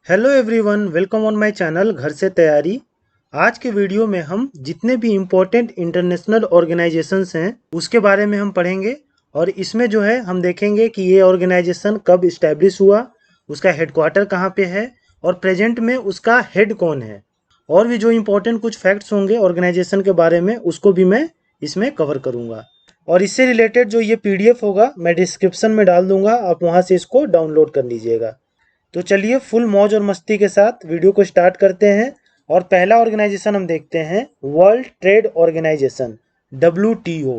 Hello everyone, welcome on my channel घर से तैयारी। आज के वीडियो में हम जितने भी इम्पोर्टेंट इंटरनेशनल ऑर्गेनाइजेशंस हैं उसके बारे में हम पढ़ेंगे। और इसमें जो है हम देखेंगे कि ये ऑर्गेनाइजेशन कब इस्टेब्लिश हुआ, उसका हेडक्वार्टर कहाँ पे है और प्रेजेंट में उसका हेड कौन है। और भी जो इम्पोर्टेंट कुछ फैक्ट्स होंगे ऑर्गेनाइजेशन के बारे में उसको भी मैं इसमें कवर करूँगा। और इससे रिलेटेड जो ये PDF होगा मैं डिस्क्रिप्शन में डाल दूँगा, आप वहाँ से इसको डाउनलोड कर लीजिएगा। तो चलिए फुल मौज और मस्ती के साथ वीडियो को स्टार्ट करते हैं। और पहला ऑर्गेनाइजेशन हम देखते हैं वर्ल्ड ट्रेड ऑर्गेनाइजेशन WTO।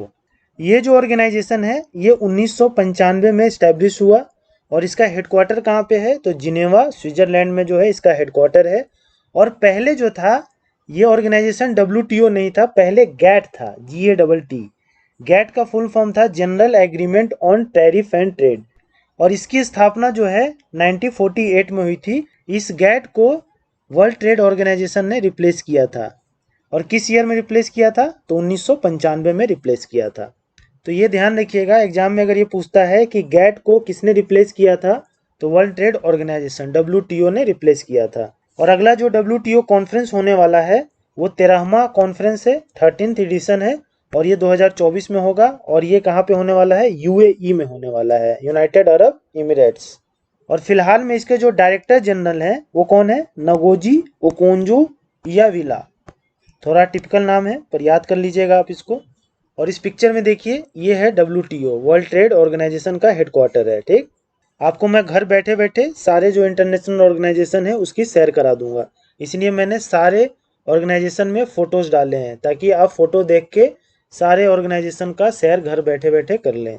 ये जो ऑर्गेनाइजेशन है ये 1995 में इस्टेब्लिश हुआ। और इसका हेडक्वार्टर कहाँ पे है तो जिनेवा स्विट्जरलैंड में जो है इसका हेडक्वार्टर है। और पहले जो था ये ऑर्गेनाइजेशन WTO नहीं था, पहले गैट था, GATT। गैट का फुल फॉर्म था general agreement on tariff and trade. और इसकी स्थापना जो है 1948 में हुई थी। इस गैट को वर्ल्ड ट्रेड ऑर्गेनाइजेशन ने रिप्लेस किया था। और किस ईयर में रिप्लेस किया था तो 1995 में रिप्लेस किया था। तो ये ध्यान रखिएगा, एग्जाम में अगर ये पूछता है कि गैट को किसने रिप्लेस किया था तो वर्ल्ड ट्रेड ऑर्गेनाइजेशन WTO ने रिप्लेस किया था। और अगला जो WTO कॉन्फ्रेंस होने वाला है वो 13वां कॉन्फ्रेंस है, 13th एडिशन है। और ये 2024 में होगा। और ये कहाँ पे होने वाला है, UAE में होने वाला है, यूनाइटेड अरब इमिरेट्स। और फिलहाल में इसके जो डायरेक्टर जनरल हैं वो कौन है, नगोजी ओकोंजो इयाविला। थोड़ा टिपिकल नाम है पर याद कर लीजिएगा आप इसको। और इस पिक्चर में देखिए ये है WTO वर्ल्ड ट्रेड ऑर्गेनाइजेशन का हेडक्वार्टर है। ठीक, आपको मैं घर बैठे बैठे सारे जो इंटरनेशनल ऑर्गेनाइजेशन है उसकी शेयर करा दूंगा, इसलिए मैंने सारे ऑर्गेनाइजेशन में फ़ोटोज़ डाले हैं ताकि आप फ़ोटो देख के सारे ऑर्गेनाइजेशन का शेयर घर बैठे बैठे कर लें।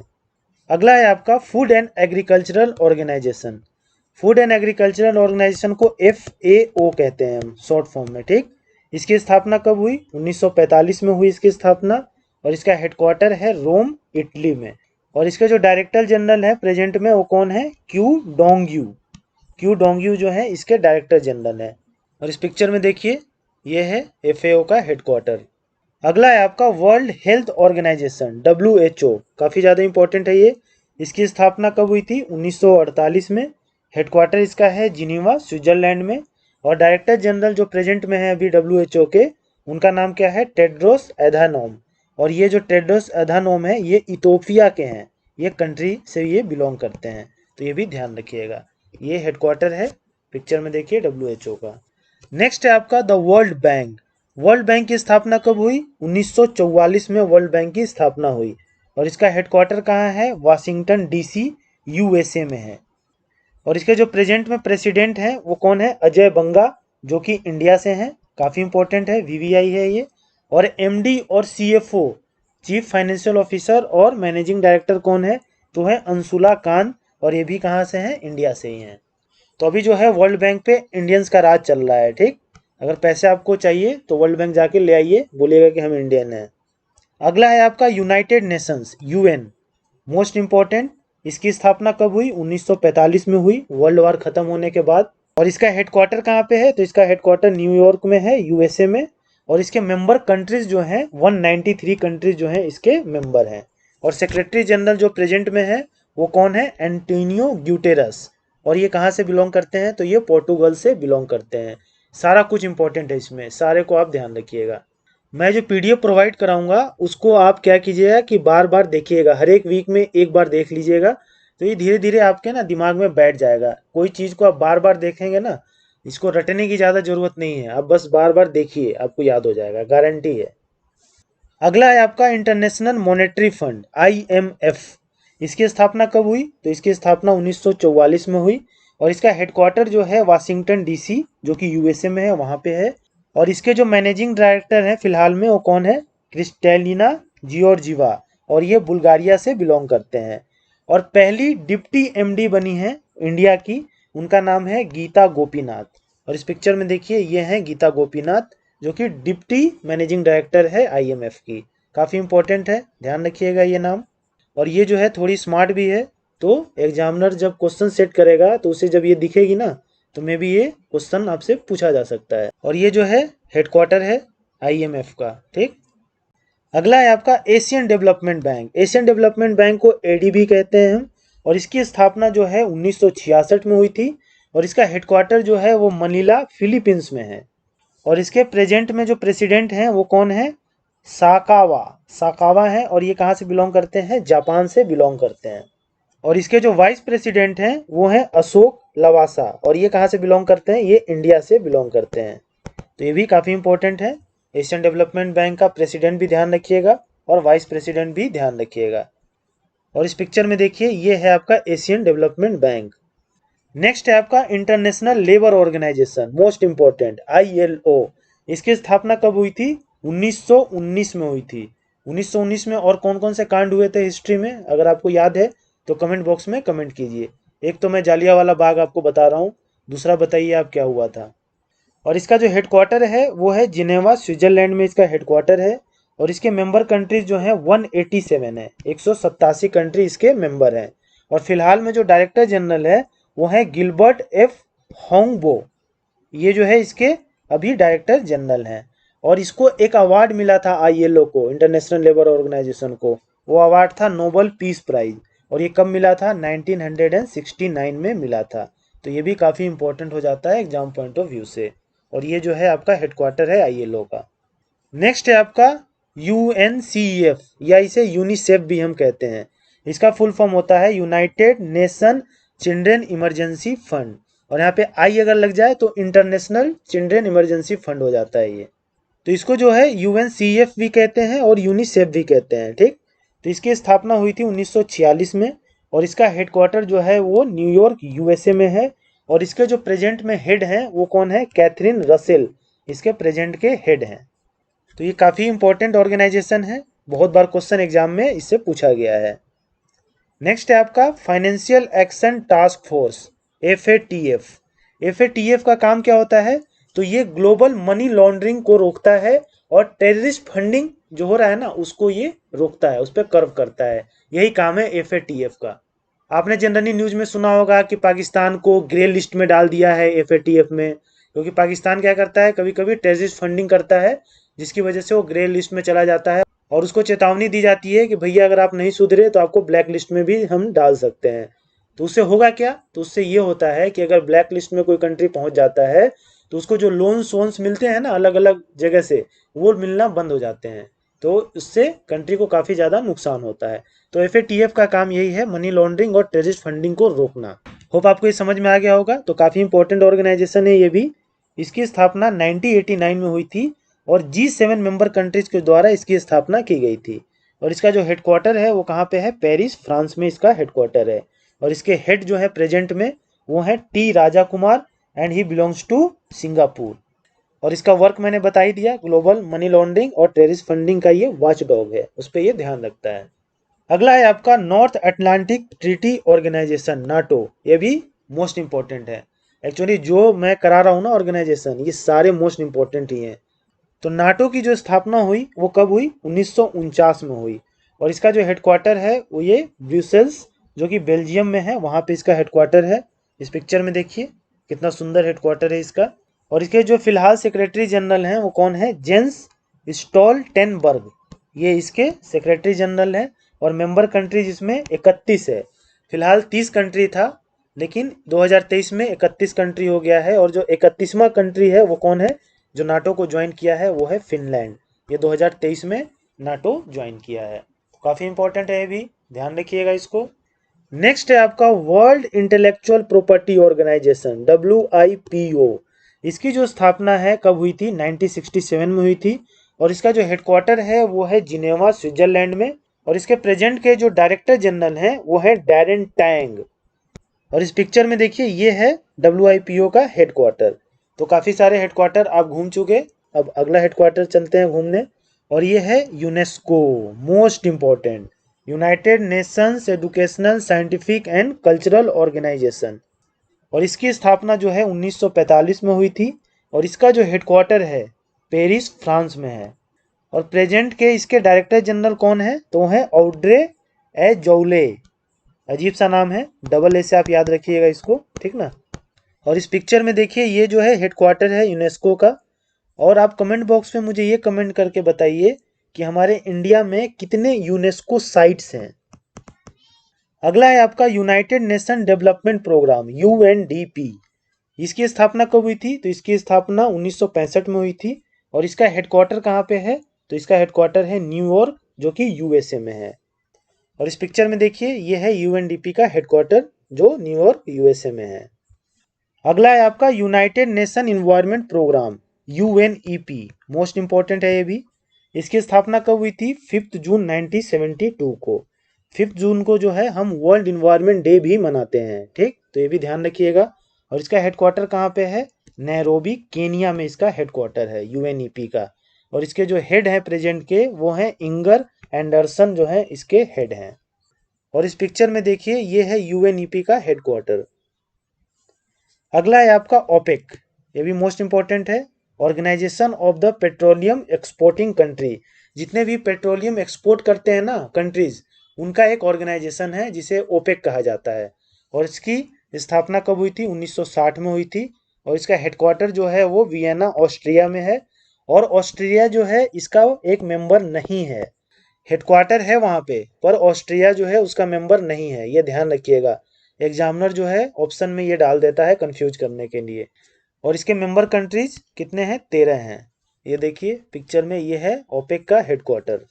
अगला है आपका Food and Agricultural Organisation. Food and Agricultural Organisation को FAO कहते हैं हम शॉर्ट फॉर्म में। ठीक, इसकी स्थापना कब हुई, 1945 में हुई इसकी स्थापना। और इसका हेडक्वार्टर है रोम, इटली में। और इसके जो डायरेक्टर जनरल है प्रेजेंट में वो कौन है, क्यू डोंगयू जो है इसके डायरेक्टर जनरल है। और इस पिक्चर में देखिए ये है FAO का हेडक्वार्टर। अगला है आपका वर्ल्ड हेल्थ ऑर्गेनाइजेशन WHO। काफ़ी ज़्यादा इंपॉर्टेंट है ये। इसकी स्थापना कब हुई थी, 1948 में। हेडक्वार्टर इसका है जिनीवा स्विट्जरलैंड में। और डायरेक्टर जनरल जो प्रेजेंट में है अभी WHO के, उनका नाम क्या है, टेड्रोस एधानोम। और ये जो टेड्रोस एधानोम है ये इथोपिया के हैं, ये कंट्री से ये बिलोंग करते हैं, तो ये भी ध्यान रखिएगा। ये हेडक्वार्टर है, पिक्चर में देखिए WHO का। नेक्स्ट है आपका the world bank. World bank की स्थापना कब हुई, 1944 में वर्ल्ड बैंक की स्थापना हुई। और इसका हेडक्वार्टर कहाँ है, वाशिंगटन DC USA में है। और इसके जो प्रेजेंट में प्रेसिडेंट हैं वो कौन है, अजय बंगा, जो कि इंडिया से हैं, काफ़ी इंपॉर्टेंट है, VVI है ये। और MD और CFO चीफ फाइनेंशियल ऑफिसर और मैनेजिंग डायरेक्टर कौन है तो है अंशुला कांत। और ये भी कहाँ से हैं, इंडिया से ही हैं। तो अभी जो है वर्ल्ड बैंक पे इंडियंस का राज चल रहा है। ठीक, अगर पैसे आपको चाहिए तो वर्ल्ड बैंक जाके ले आइए, बोलिएगा कि हम इंडियन हैं। अगला है आपका United Nations UN, most important. इसकी स्थापना कब हुई, 1945 में हुई, वर्ल्ड वार खत्म होने के बाद। और इसका हेडक्वार्टर कहाँ पे है तो इसका हेडक्वार्टर न्यूयॉर्क में है, USA में। और इसके मेंबर कंट्रीज जो हैं 193 कंट्रीज जो हैं इसके मेंबर हैं। और सेक्रेटरी जनरल जो प्रेजेंट में है वो कौन है, एंटोनियो ग्यूटेरस। और ये कहाँ से बिलोंग करते हैं तो ये पोर्टुगल से बिलोंग करते हैं। सारा कुछ इंपॉर्टेंट है इसमें, सारे को आप ध्यान रखिएगा। मैं जो PDF प्रोवाइड कराऊंगा उसको आप क्या कीजिएगा कि बार बार देखिएगा, हर एक वीक में एक बार देख लीजिएगा। तो ये धीरे धीरे आपके ना दिमाग में बैठ जाएगा। कोई चीज़ को आप बार बार देखेंगे ना, इसको रटने की ज़्यादा ज़रूरत नहीं है, आप बस बार बार देखिए, आपको याद हो जाएगा, गारंटी है। अगला है आपका इंटरनेशनल मॉनेटरी फंड IMF। इसकी स्थापना कब हुई तो इसकी स्थापना 1944 में हुई। और इसका हेडक्वार्टर जो है वाशिंगटन DC जो कि USA में है, वहाँ पे है। और इसके जो मैनेजिंग डायरेक्टर हैं फिलहाल में वो कौन है, क्रिस्टेलिना जियोर्जीवा। और ये बुल्गारिया से बिलोंग करते हैं। और पहली डिप्टी MD बनी है इंडिया की, उनका नाम है गीता गोपीनाथ। और इस पिक्चर में देखिए ये हैं गीता गोपीनाथ जो कि डिप्टी मैनेजिंग डायरेक्टर है IMF की। काफ़ी इंपॉर्टेंट है, ध्यान रखिएगा ये नाम। और ये जो है थोड़ी स्मार्ट भी है, तो एग्जामिनर जब क्वेश्चन सेट करेगा तो उसे जब ये दिखेगी ना तो मे भी ये क्वेश्चन आपसे पूछा जा सकता है। और ये जो है हेडक्वार्टर है IMF का। ठीक, अगला है आपका Asian development bank. Asian development bank को ADB कहते हैं हम। और इसकी स्थापना जो है 1966 में हुई थी। और इसका हेडक्वार्टर जो है वो मनीला फिलीपींस में है। और इसके प्रेजेंट में जो प्रेसिडेंट हैं वो कौन है? साकावा साकावा है, और ये कहाँ से बिलोंग करते हैं? जापान से बिलोंग करते हैं। और इसके जो वाइस प्रेसिडेंट हैं वो हैं अशोक लवासा, और ये कहाँ से बिलोंग करते हैं? ये इंडिया से बिलोंग करते हैं। तो ये भी काफ़ी इंपॉर्टेंट है। एशियन डेवलपमेंट बैंक का प्रेसिडेंट भी ध्यान रखिएगा और वाइस प्रेसिडेंट भी ध्यान रखिएगा। और इस पिक्चर में देखिए ये है आपका एशियन डेवलपमेंट बैंक। नेक्स्ट है आपका International Labour Organisation, most important, ILO। इसकी स्थापना कब हुई थी? 1919 में हुई थी। 1919 में और कौन कौन से कांड हुए थे हिस्ट्री में, अगर आपको याद है तो कमेंट बॉक्स में कमेंट कीजिए। एक तो मैं जालियांवाला बाग आपको बता रहा हूँ, दूसरा बताइए आप क्या हुआ था। और इसका जो हेडक्वार्टर है वो है जिनेवा, स्विट्जरलैंड में इसका हेडक्वार्टर है। और इसके मेंबर कंट्रीज जो हैं 187 है, 187 कंट्री इसके मेंबर हैं। और फिलहाल में जो डायरेक्टर जनरल है वो है गिलबर्ट एफ होंगबो, ये जो है इसके अभी डायरेक्टर जनरल हैं। और इसको एक अवार्ड मिला था ILO को, इंटरनेशनल लेबर ऑर्गेनाइजेशन को, वो अवार्ड था नोबल पीस प्राइज। और ये कब मिला था? 1969 में मिला था। तो ये भी काफ़ी इंपॉर्टेंट हो जाता है एग्जाम पॉइंट ऑफ व्यू से। और ये जो है आपका हेडक्वार्टर है ILO का। नेक्स्ट है आपका UNCEF, या इसे यूनिसेफ भी हम कहते हैं। इसका फुल फॉर्म होता है United nation children emergency fund. और यहाँ पे आई अगर लग जाए तो इंटरनेशनल चिल्ड्रेन इमरजेंसी फंड हो जाता है ये। तो इसको जो है UNCEF भी कहते हैं और यूनिसेफ भी कहते हैं, ठीक। तो इसकी स्थापना हुई थी 1946 में। और इसका हेडक्वार्टर जो है वो न्यूयॉर्क USA में है। और इसके जो प्रेजेंट में हेड हैं वो कौन है? कैथरीन रसेल इसके प्रेजेंट के हेड हैं। तो ये काफ़ी इंपॉर्टेंट ऑर्गेनाइजेशन है, बहुत बार क्वेश्चन एग्जाम में इससे पूछा गया है। नेक्स्ट है आपका financial action task force, FATF। FATF का काम क्या होता है? तो ये ग्लोबल मनी लॉन्ड्रिंग को रोकता है और टेररिस्ट फंडिंग जो हो रहा है ना उसको ये रोकता है, उस पर कर्व करता है। यही काम है FATF का। आपने जनरली न्यूज में सुना होगा कि पाकिस्तान को ग्रे लिस्ट में डाल दिया है FATF में, क्योंकि पाकिस्तान क्या करता है, कभी कभी टेररिस्ट फंडिंग करता है, जिसकी वजह से वो ग्रे लिस्ट में चला जाता है। और उसको चेतावनी दी जाती है कि भैया अगर आप नहीं सुधरे तो आपको ब्लैक लिस्ट में भी हम डाल सकते हैं। तो उससे होगा क्या? तो उससे ये होता है कि अगर ब्लैक लिस्ट में कोई कंट्री पहुंच जाता है तो उसको जो लोन्स वोन्स मिलते हैं ना अलग अलग जगह से, वो मिलना बंद हो जाते हैं। तो उससे कंट्री को काफ़ी ज़्यादा नुकसान होता है। तो FATF का काम यही है, मनी लॉन्ड्रिंग और टेररिस्ट फंडिंग को रोकना। होप आपको ये समझ में आ गया होगा। तो काफ़ी इंपॉर्टेंट ऑर्गेनाइजेशन है ये भी। इसकी स्थापना 1989 में हुई थी और G7 मेंबर कंट्रीज के द्वारा इसकी स्थापना की गई थी। और इसका जो हेडक्वार्टर है वो कहाँ पे है? पेरिस, फ्रांस में इसका हेडक्वार्टर है। और इसके हेड जो है प्रेजेंट में वो है T Raja Kumar, and he belongs to Singapore. और इसका वर्क मैंने बता ही दिया, ग्लोबल मनी लॉन्ड्रिंग और टेररिस्ट फंडिंग का ये वॉच डॉग है, उस पर ये ध्यान रखता है। अगला है आपका North Atlantic Treaty Organisation, NATO. ये भी मोस्ट इंपॉर्टेंट है। एक्चुअली जो मैं करा रहा हूँ ना ऑर्गेनाइजेशन, ये सारे मोस्ट इंपॉर्टेंट ही हैं। तो नाटो की जो स्थापना हुई वो कब हुई? 1949 में हुई। और इसका जो हेडक्वार्टर है वो ये ब्रुसेल्स जो कि बेल्जियम में है, वहाँ पे इसका हेडक्वार्टर है। इस पिक्चर में देखिए कितना सुंदर हेडक्वार्टर है इसका। और इसके जो फिलहाल सेक्रेटरी जनरल हैं वो कौन है? जेंस स्टोल्टेनबर्ग, ये इसके सेक्रेटरी जनरल हैं। और मेंबर कंट्रीज इसमें 31 है। फिलहाल 30 कंट्री था, लेकिन 2023 में 31 कंट्री हो गया है। और जो 31वां कंट्री है वो कौन है जो नाटो को ज्वाइन किया है? वो है फिनलैंड। ये 2023 में नाटो ज्वाइन किया है। काफ़ी इंपॉर्टेंट है, ये भी ध्यान रखिएगा इसको। नेक्स्ट है आपका World Intellectual Property Organisation, WIPO। इसकी जो स्थापना है कब हुई थी? 1967 में हुई थी। और इसका जो हेडक्वार्टर है वो है जिनेवा, स्विट्जरलैंड में। और इसके प्रेजेंट के जो डायरेक्टर जनरल हैं वो है डैरेन टैंग। और इस पिक्चर में देखिए ये है WIPO का हेडक्वार्टर। तो काफ़ी सारे हेडक्वार्टर आप घूम चुके, अब अगला हेडक्वार्टर चलते हैं घूमने। और ये है UNESCO, most important, United Nations Educational Scientific and Cultural Organisation. और इसकी स्थापना जो है 1945 में हुई थी। और इसका जो हेडक्वार्टर है पेरिस, फ्रांस में है। और प्रेजेंट के इसके डायरेक्टर जनरल कौन है? तो है ऑड्रे एजौले। अजीब सा नाम है, डबल ए से आप याद रखिएगा इसको, ठीक ना। और इस पिक्चर में देखिए ये जो है हेडक्वार्टर है यूनेस्को का। और आप कमेंट बॉक्स में मुझे ये कमेंट करके बताइए कि हमारे इंडिया में कितने यूनेस्को साइट्स हैं। अगला है आपका United Nation Development Programme, UNDP। इसकी स्थापना कब हुई थी? तो इसकी स्थापना 1965 में हुई थी। और इसका हेडक्वार्टर कहाँ पे है? तो इसका हेडक्वार्टर है न्यूयॉर्क, जो कि यूएसए में है। और इस पिक्चर में देखिए, ये है यूएनडीपी का हेडक्वार्टर, जो न्यूयॉर्क यूएसए में है। अगला है आपका United Nation Environment Programme, UNEP. Most important है ये भी। इसकी स्थापना कब हुई थी? 5 जून 1972 को। 5 जून को जो है हम वर्ल्ड इन्वायरमेंट डे भी मनाते हैं, ठीक? तो ये भी ध्यान रखिएगा। और इसका हेडक्वार्टर कहाँ पे है? नैरोबी, केनिया में इसका हेडक्वार्टर है यूएनईपी का। और इसके जो हेड हैं प्रेजेंट के, वो हैं इंगर एंडरसन, जो है इसके हेड हैं। और इस पिक्चर में देखिए, ये है यूएनईपी का हेडक्वार्टर। अगला है आपका ओपेक। ये भी मोस्ट इंपॉर्टेंट है। Organisation of the Petroleum Exporting Country. जितने भी पेट्रोलियम एक्सपोर्ट करते हैं ना कंट्रीज, उनका एक ऑर्गेनाइजेशन है जिसे ओपेक कहा जाता है। और इसकी स्थापना कब हुई थी? 1960 में हुई थी। और इसका हेडक्वार्टर जो है वो वियना, ऑस्ट्रिया में है। और ऑस्ट्रिया जो है इसका एक मेंबर नहीं है। हेडक्वार्टर है वहाँ पे, पर ऑस्ट्रिया जो है उसका मेंबर नहीं है, ये ध्यान रखिएगा। एग्जामिनर जो है ऑप्शन में ये डाल देता है कंफ्यूज करने के लिए। और इसके मेंबर कंट्रीज कितने हैं? 13 हैं। ये देखिए पिक्चर में, ये है ओपेक का हेडक्वार्टर।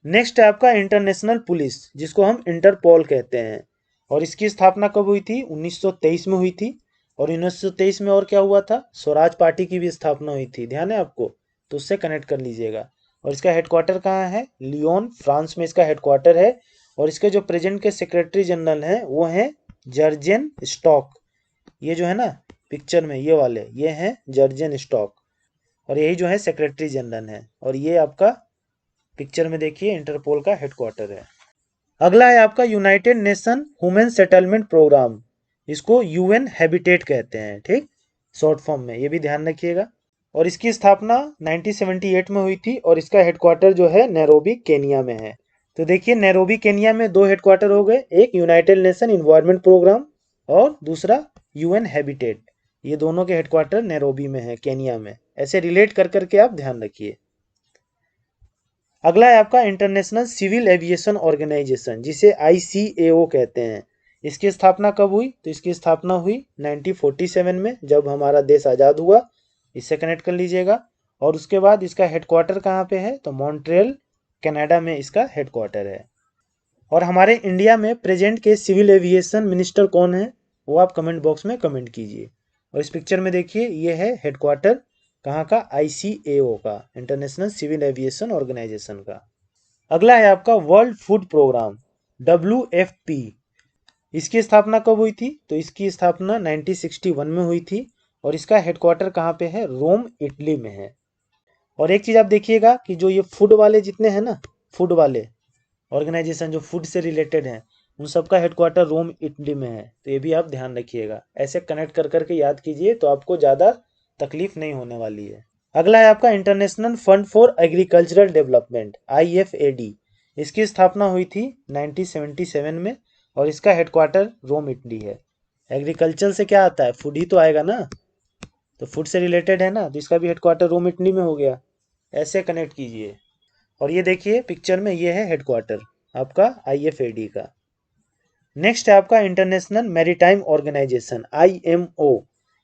नेक्स्ट है आपका इंटरनेशनल पुलिस, जिसको हम इंटरपोल कहते हैं। और इसकी स्थापना कब हुई थी? 1923 में हुई थी। और 1923 में और क्या हुआ था? स्वराज पार्टी की भी स्थापना हुई थी, ध्यान है आपको? तो उससे कनेक्ट कर लीजिएगा। और इसका हेडक्वार्टर कहाँ है? लियोन, फ्रांस में इसका हेडक्वार्टर है। और इसके जो प्रेजेंट के सेक्रेटरी जनरल हैं वो हैं जर्जेन स्टॉक। ये जो है ना पिक्चर में, ये वाले, ये हैं जर्जेन स्टॉक। और यही जो है सेक्रेटरी जनरल है। और ये आपका पिक्चर में देखिए इंटरपोल का हेडक्वार्टर है। अगला है आपका United Nation Human Settlement Programme. इसको यूएन हैबिटेट कहते हैं, ठीक? शॉर्ट फॉर्म में, ये भी ध्यान रखिएगा। और इसकी स्थापना 1978 में हुई थी। और इसका हेडक्वार्टर जो है नैरोबी, केनिया में है। तो देखिए, नैरोबी केनिया में 2 हेडक्वार्टर हो गए, एक यूनाइटेड नेशन इन्वायरमेंट प्रोग्राम और दूसरा यूएन हैबिटेट। ये दोनों के हेडक्वार्टर नैरोबी में है, केनिया में। ऐसे रिलेट कर करके आप ध्यान रखिए। अगला है आपका इंटरनेशनल सिविल एविएशन ऑर्गेनाइजेशन, जिसे आईसीएओ कहते हैं। इसकी स्थापना कब हुई? तो इसकी स्थापना हुई 1947 में, जब हमारा देश आज़ाद हुआ। इससे कनेक्ट कर लीजिएगा। और उसके बाद इसका हेडक्वार्टर कहाँ पे है? तो मॉन्ट्रियल, कनाडा में इसका हेडक्वार्टर है। और हमारे इंडिया में प्रेजेंट के सिविल एविएशन मिनिस्टर कौन है? वो आप कमेंट बॉक्स में कमेंट कीजिए। और इस पिक्चर में देखिए, ये है हेडक्वार्टर कहाँ का? आईसीएओ का, इंटरनेशनल सिविल एविएशन ऑर्गेनाइजेशन का। अगला है आपका वर्ल्ड फूड प्रोग्राम, WFP। इसकी स्थापना कब हुई थी? तो इसकी स्थापना 1961 में हुई थी। और इसका हेडक्वार्टर कहाँ पे है? रोम, इटली में है। और एक चीज़ आप देखिएगा कि जो ये फूड वाले जितने हैं ना, फूड वाले ऑर्गेनाइजेशन जो फूड से रिलेटेड हैं, उन सबका हेडक्वार्टर रोम, इटली में है। तो ये भी आप ध्यान रखिएगा। ऐसे कनेक्ट कर करके याद कीजिए, तो आपको ज़्यादा तकलीफ नहीं होने वाली है। अगला है आपका international fund for agricultural development, IFAD। इसकी स्थापना हुई थी 1977 में। और इसका हेडक्वार्टर रोम, इटली है। एग्रीकल्चर से क्या आता है? फूड ही तो आएगा ना, तो फूड से रिलेटेड है ना, तो इसका भी हेडक्वार्टर रोम, इटली में हो गया। ऐसे कनेक्ट कीजिए। और ये देखिए पिक्चर में, ये है हेडक्वार्टर आपका IFAD का। नेक्स्ट है आपका इंटरनेशनल मैरीटाइम ऑर्गेनाइजेशन, IMO।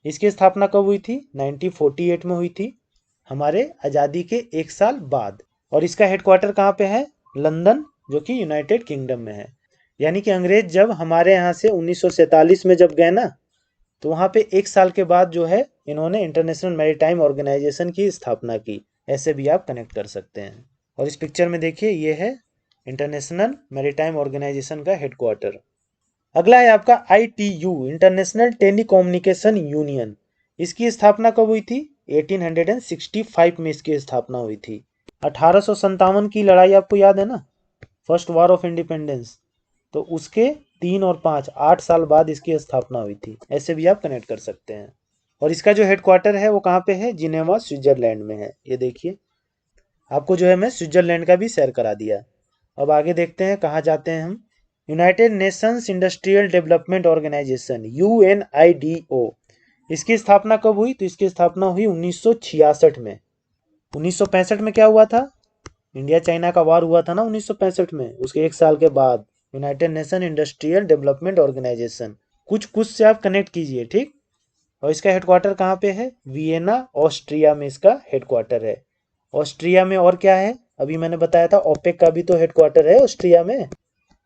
इसकी स्थापना कब हुई थी? 1948 में हुई थी, हमारे आज़ादी के 1 साल बाद। और इसका हेडक्वार्टर कहाँ पे है? लंदन, जो कि यूनाइटेड किंगडम में है। यानी कि अंग्रेज जब हमारे यहाँ से 1947 में जब गए ना, तो वहाँ पे 1 साल के बाद जो है इन्होंने इंटरनेशनल मैरीटाइम ऑर्गेनाइजेशन की स्थापना की। ऐसे भी आप कनेक्ट कर सकते हैं। और इस पिक्चर में देखिए, ये है इंटरनेशनल मैरीटाइम ऑर्गेनाइजेशन का हेडक्वार्टर। अगला है आपका ITU, इंटरनेशनल टेलीकम्युनिकेशन यूनियन। इसकी स्थापना कब हुई थी? 1865 में इसकी स्थापना हुई थी। 1857 की लड़ाई आपको याद है ना, फर्स्ट वॉर ऑफ इंडिपेंडेंस। तो उसके 3 और 5, 8 साल बाद इसकी स्थापना हुई थी। ऐसे भी आप कनेक्ट कर सकते हैं। और इसका जो हेडक्वार्टर है वो कहाँ पे है? जिनेवा, स्विट्जरलैंड में है। ये देखिए, आपको जो है मैं स्विट्जरलैंड का भी शेयर करा दिया। अब आगे देखते हैं कहाँ जाते हैं हम। United Nations Industrial Development Organisation, UNIDO। इसकी स्थापना कब हुई? तो इसकी स्थापना हुई 1966 में। 1965 में क्या हुआ था? इंडिया चाइना का वार हुआ था ना 1965 में। उसके 1 साल के बाद United Nation Industrial Development Organisation. कुछ कुछ से आप कनेक्ट कीजिए, ठीक? और इसका हेडक्वार्टर कहाँ पे है? वियना ऑस्ट्रिया में इसका हेडक्वार्टर है। ऑस्ट्रिया में और क्या है? अभी मैंने बताया था ओपेक का भी तो हेडक्वार्टर है ऑस्ट्रिया में।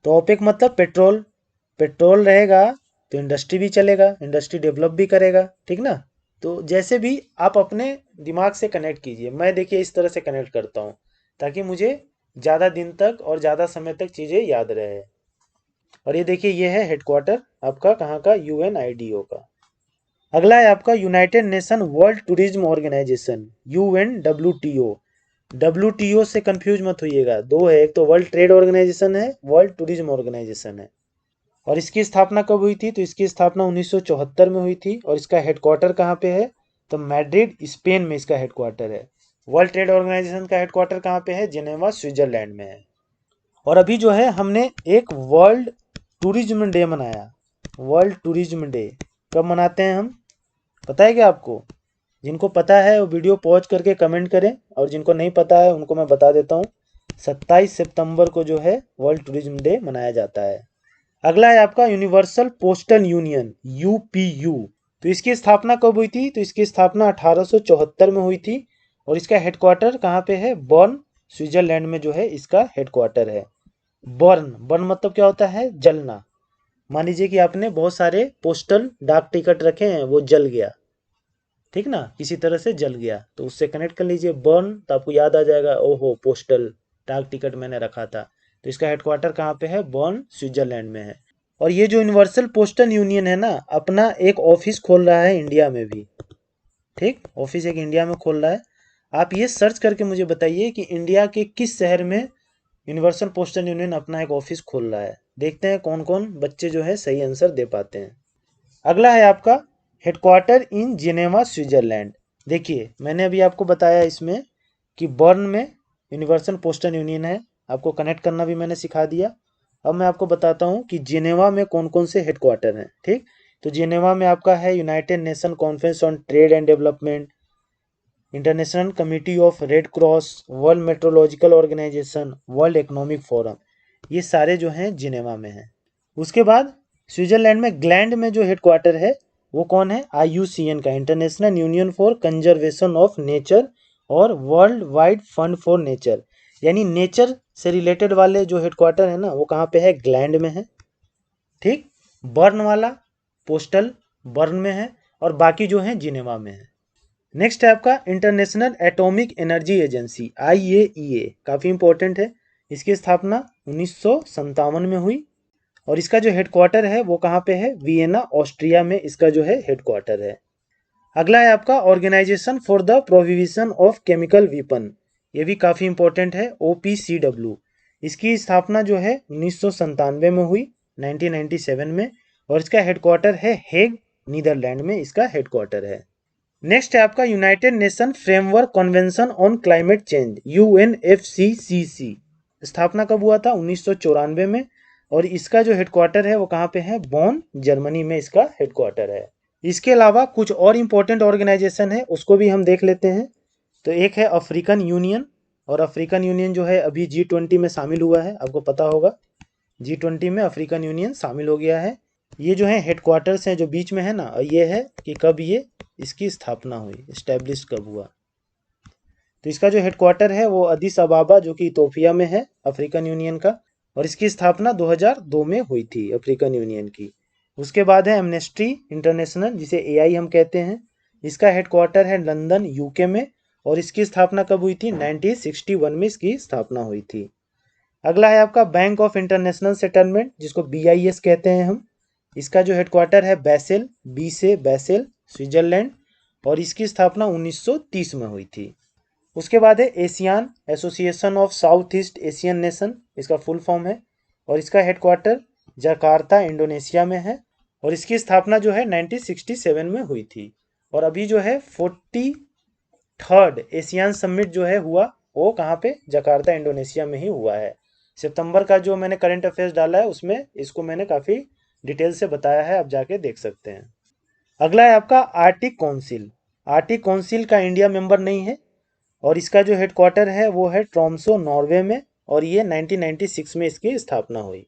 तो ओपेक मतलब पेट्रोल, पेट्रोल रहेगा तो इंडस्ट्री भी चलेगा, इंडस्ट्री डेवलप भी करेगा, ठीक ना। तो जैसे भी आप अपने दिमाग से कनेक्ट कीजिए, मैं देखिए इस तरह से कनेक्ट करता हूँ ताकि मुझे ज़्यादा दिन तक और ज़्यादा समय तक चीज़ें याद रहे। और ये देखिए ये है हेडक्वार्टर आपका कहाँ का? UNIDO का। अगला है आपका United Nation World Tourism Organisation, UNWTO। WTO से कंफ्यूज मत होइएगा, दो है, एक तो वर्ल्ड ट्रेड ऑर्गेनाइजेशन है, वर्ल्ड टूरिज्म ऑर्गेनाइजेशन है। और इसकी स्थापना कब हुई थी? तो इसकी स्थापना 1974 में हुई थी। और इसका हेडक्वार्टर कहाँ पे है? तो मैड्रिड स्पेन में इसका हेडक्वार्टर है। वर्ल्ड ट्रेड ऑर्गेनाइजेशन का हेडक्वार्टर कहाँ पे है? जिनेवा स्विट्जरलैंड में है। और अभी जो है हमने एक वर्ल्ड टूरिज्म डे मनाया। वर्ल्ड टूरिज्म डे कब मनाते हैं हम? पता है क्या आपको? जिनको पता है वो वीडियो पॉज करके कमेंट करें, और जिनको नहीं पता है उनको मैं बता देता हूँ। 27 सितंबर को जो है वर्ल्ड टूरिज्म डे मनाया जाता है। अगला है आपका यूनिवर्सल पोस्टल यूनियन, UPU। तो इसकी स्थापना कब हुई थी? तो इसकी स्थापना 1874 में हुई थी। और इसका हेडक्वार्टर कहाँ पे है? बर्न स्विट्जरलैंड में जो है इसका हेडक्वार्टर है। बर्न, बर्न मतलब क्या होता है? जलना। मान लीजिए कि आपने बहुत सारे पोस्टल डाक टिकट रखे हैं, वो जल गया, ठीक ना, किसी तरह से जल गया, तो उससे कनेक्ट कर लीजिए बर्न, तो आपको याद आ जाएगा, ओहो पोस्टल डाक टिकट मैंने रखा था। तो इसका हेडक्वार्टर कहाँ पे है? बर्न स्विट्जरलैंड में है। और ये जो यूनिवर्सल पोस्टल यूनियन है ना, अपना एक ऑफिस खोल रहा है इंडिया में भी, ठीक, ऑफिस एक इंडिया में खोल रहा है। आप ये सर्च करके मुझे बताइए कि इंडिया के किस शहर में यूनिवर्सल पोस्टल यूनियन अपना एक ऑफिस खोल रहा है। देखते हैं कौन कौन बच्चे जो है सही आंसर दे पाते हैं। अगला है आपका हेडक्वार्टर इन जिनेवा स्विट्जरलैंड। देखिए मैंने अभी आपको बताया इसमें कि बर्न में यूनिवर्सल पोस्टल यूनियन है, आपको कनेक्ट करना भी मैंने सिखा दिया। अब मैं आपको बताता हूँ कि जिनेवा में कौन कौन से हेडक्वार्टर हैं, ठीक। तो जिनेवा में आपका है United Nation Conference on Trade and Development, International Committee of Red Cross, World Metrological Organisation, World Economic Forum, ये सारे जो हैं जिनेवा में हैं। उसके बाद स्विट्जरलैंड में ग्लैंड में जो हेडक्वार्टर है वो कौन है? IUCN का, International Union for Conservation of Nature और World Wide Fund for Nature, यानी नेचर से रिलेटेड वाले जो हेडक्वार्टर है ना वो कहाँ पे है? ग्लैंड में है, ठीक। बर्न वाला पोस्टल बर्न में है, और बाकी जो है जिनेवा में है। नेक्स्ट है आपका international atomic energy agency, IAEA, काफ़ी इंपॉर्टेंट है। इसकी स्थापना 1957 में हुई। और इसका जो हेडक्वार्टर है वो कहाँ पे है? वियना ऑस्ट्रिया में इसका जो है हेडक्वार्टर है। अगला है आपका Organisation for the Prohibition of Chemical Weapon, ये भी काफ़ी इंपॉर्टेंट है, OPCW। इसकी स्थापना जो है 1997 में हुई, 1997 में। और इसका हेडक्वार्टर है हेग, नीदरलैंड में इसका हेडक्वार्टर है। नेक्स्ट है आपका United nation framework convention on climate change, UNFCCC। स्थापना कब हुआ था? 1994 में। और इसका जो हेडक्वार्टर है वो कहाँ पे है? बॉन, जर्मनी में इसका हेडक्वार्टर है। इसके अलावा कुछ और इंपॉर्टेंट ऑर्गेनाइजेशन है, उसको भी हम देख लेते हैं। तो एक है अफ्रीकन यूनियन, और अफ्रीकन यूनियन जो है अभी G20 में शामिल हुआ है, आपको पता होगा G20 में अफ्रीकन यूनियन शामिल हो गया है। ये जो है हेडक्वार्टर्स हैं जो बीच में है ना, ये है कि कब ये इसकी स्थापना हुई, इस्टेब्लिश कब हुआ। तो इसका जो हेडक्वार्टर है वो अदिस अबाबा जो कि इथोपिया में है, अफ्रीकन यूनियन का। और इसकी स्थापना 2002 में हुई थी अफ्रीकन यूनियन की। उसके बाद है एमनेस्टी इंटरनेशनल, जिसे AI हम कहते हैं। इसका हेडक्वार्टर है लंदन, UK में। और इसकी स्थापना कब हुई थी? 1961 में इसकी स्थापना हुई थी। अगला है आपका बैंक ऑफ इंटरनेशनल सेटलमेंट, जिसको BIS कहते हैं हम। इसका जो हेडक्वार्टर है बैसेल, B से बैसेल, स्विट्जरलैंड। और इसकी स्थापना 1930 में हुई थी। उसके बाद है ASEAN Association of South East Asian Nation, इसका फुल फॉर्म है। और इसका हेडक्वार्टर जकार्ता, इंडोनेशिया में है। और इसकी स्थापना जो है 1967 में हुई थी। और अभी जो है 43rd एशियान समिट जो है हुआ, वो कहाँ पे? जकार्ता, इंडोनेशिया में ही हुआ है। सितंबर का जो मैंने करंट अफेयर्स डाला है उसमें इसको मैंने काफ़ी डिटेल से बताया है, आप जाके देख सकते हैं। अगला है आपका आर्टिक काउंसिल। आर्टिक काउंसिल का इंडिया मेंबर नहीं है। और इसका जो हेडक्वार्टर है वो है ट्रोम्सो, नॉर्वे में। और ये 1996 में इसकी स्थापना हुई।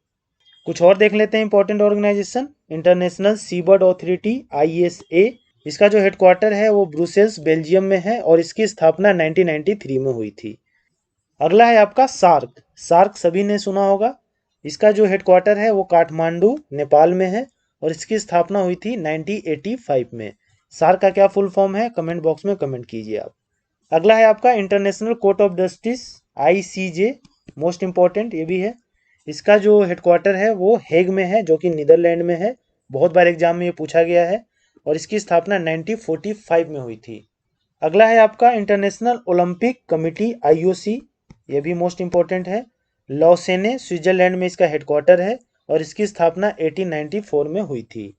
कुछ और देख लेते हैं important organisation. International Seabed Authority, ISA, इसका जो हेडक्वार्टर है वो ब्रुसेल्स बेल्जियम में है और इसकी स्थापना 1993 में हुई थी। अगला है आपका सार्क। सार्क सभी ने सुना होगा। इसका जो हेडक्वार्टर है वो काठमांडू नेपाल में है और इसकी स्थापना हुई थी 1985 में। सार्क का क्या फुल फॉर्म है कमेंट बॉक्स में कमेंट कीजिए आप। अगला है आपका international court of justice ICJ, most important ये भी है। इसका जो हेडक्वार्टर है वो हेग में है जो कि नीदरलैंड में है। बहुत बार एग्जाम में ये पूछा गया है और इसकी स्थापना 1945 में हुई थी। अगला है आपका इंटरनेशनल ओलंपिक कमिटी IOC, ये भी मोस्ट इंपॉर्टेंट है। लॉसेने स्विट्जरलैंड में इसका हेडक्वार्टर है और इसकी स्थापना 1894 में हुई थी।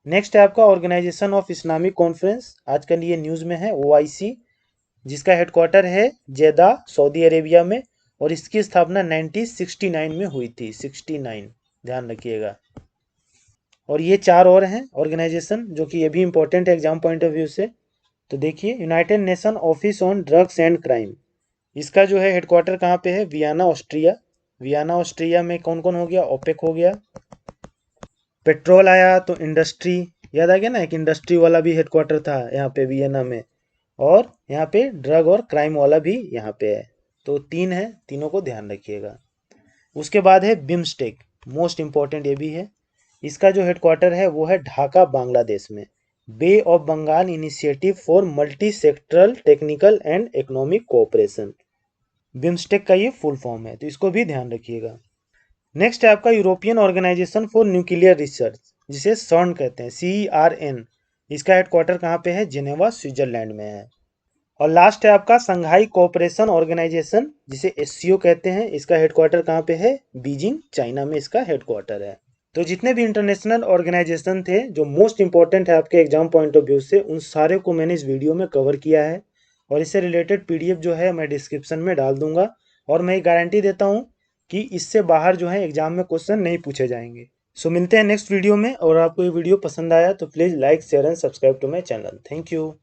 नेक्स्ट है आपका ऑर्गेनाइजेशन ऑफ इस्लामिक कॉन्फ्रेंस, आजकल ये न्यूज़ में है, OIC, जिसका हेडक्वार्टर है जेदा सऊदी अरेबिया में और इसकी स्थापना 1969 में हुई थी। 69 ध्यान रखिएगा। और ये 4 और हैं ऑर्गेनाइजेशन जो कि ये भी इंपॉर्टेंट है एग्जाम पॉइंट ऑफ व्यू से। तो देखिए, United nation office on drugs and crime, इसका जो है हेडक्वार्टर कहाँ पे है, वियना ऑस्ट्रिया। वियना ऑस्ट्रिया में कौन कौन हो गया, ओपेक हो गया। पेट्रोल आया तो इंडस्ट्री, याद आ गया ना, एक इंडस्ट्री वाला भी हेडक्वार्टर था यहाँ पे वियना में। और यहाँ पे ड्रग और क्राइम वाला भी यहाँ पे है। तो 3 है, तीनों को ध्यान रखिएगा। उसके बाद है बिम्स्टेक, मोस्ट इंपॉर्टेंट ये भी है। इसका जो हेडक्वार्टर है वो है ढाका बांग्लादेश में। Bay of Bengal Initiative for Multi Sectoral Technical and Economic Cooperation, BIMSTEC का ये फुल फॉर्म है, तो इसको भी ध्यान रखिएगा। नेक्स्ट है आपका European Organisation for Nuclear Research, जिसे CERN कहते हैं, CERN। इसका हेडक्वार्टर कहाँ पे है, जिनेवा स्विट्जरलैंड में है। और लास्ट है आपका संघाई कोऑपरेशन ऑर्गेनाइजेशन, जिसे SCO कहते हैं। इसका हेडक्वार्टर कहाँ पे है, बीजिंग चाइना में इसका हेडक्वार्टर है। तो जितने भी इंटरनेशनल ऑर्गेनाइजेशन थे जो मोस्ट इंपॉर्टेंट है आपके एग्जाम पॉइंट ऑफ व्यू से, उन सारे को मैंने इस वीडियो में कवर किया है और इससे रिलेटेड PDF जो है मैं डिस्क्रिप्शन में डाल दूंगा। और मैं गारंटी देता हूँ कि इससे बाहर जो है एग्जाम में क्वेश्चन नहीं पूछे जाएंगे। सो मिलते हैं नेक्स्ट वीडियो में। और आपको ये वीडियो पसंद आया तो please like share and subscribe to my channel. Thank you.